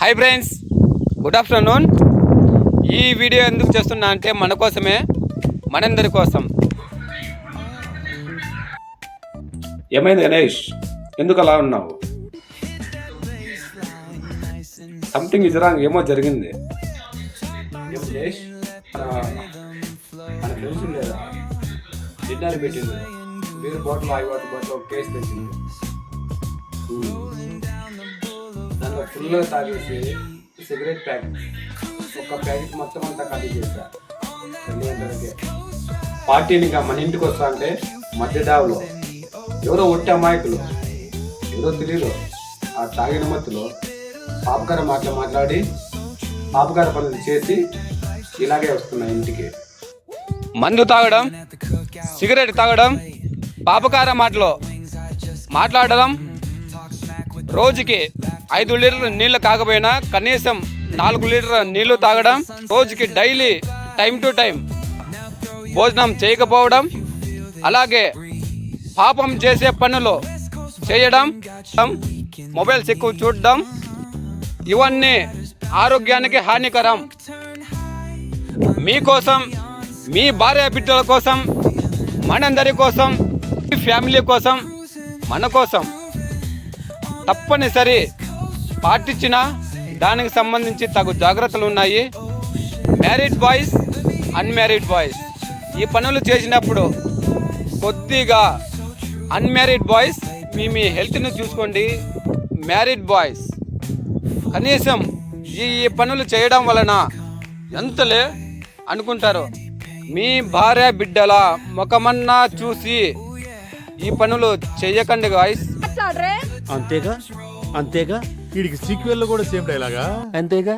Hi friends, good afternoon. ఈ video ఎందుకు చేస్తున్నా అంటే మన కోసమే, మనందరి కోసం. ఏమైంది గణేష్, ఎందుకు అలా ఉన్నావు? సంథింగ్ ఇస్ రాంగ్, ఏమో జరిగింది. గణేష్, మన ఫ్రెండ్స్ లేదా డిన్నర్ పెట్టింది, వేరే బాటిల్ ఐ వాటర్ బాటిల్ ఒక కేసు తెచ్చింది. దానిలో ఫుల్గా తాగేసి సిగరెట్ ప్యాకెట్ ఒక ప్యాకెట్ మొత్తం అంతా ఖాళీ చేశా. 2 గంటలకే పార్టీని ఇంకా మన ఇంటికి వస్తా అంటే మధ్య దావలో ఎవరో ఒట్టి అమాయకులు, ఎవరో తెలియదు, ఆ తాగిన మత్తులో పాపకార మాట్లాడి పాపకార పనులు చేసి ఇలాగే వస్తున్నా ఇంటికి. మందు తాగడం, సిగరెట్ తాగడం, పాపకార మాట్లాడడం, రోజుకి 5 లీటర్ల నీళ్ళు కాకపోయినా కనీసం 4 లీటర్ల నీళ్లు తాగడం, రోజుకి డైలీ టైం టు టైం భోజనం చేయకపోవడం, అలాగే పాపం చేసే పనులు చేయడం, మొబైల్స్ ఎక్కువ చూడడం, ఇవన్నీ ఆరోగ్యానికి హానికరం. మీకోసం, మీ భార్య బిడ్డల కోసం, మనందరి కోసం, మీ ఫ్యామిలీ కోసం, మన కోసం తప్పనిసరి పాటించిన దానికి సంబంధించి తగు జాగ్రత్తలు ఉన్నాయి. మ్యారీడ్ బాయ్స్, అన్మ్యారీడ్ బాయ్స్ ఈ పనులు చేసినప్పుడు కొద్దిగా అన్మ్యారీడ్ బాయ్స్ మీ హెల్త్ని చూసుకోండి. మ్యారీడ్ బాయ్స్ కనీసం ఈ పనులు చేయడం వలన ఎంతలే అనుకుంటారు. మీ భార్య బిడ్డల ముఖమన్నా చూసి ఈ పనులు చేయకండి గాయ్స్. అంతేగా వీడికి సీక్వెల్ కూడా సేమ్ డైలాగా. అంతేగా.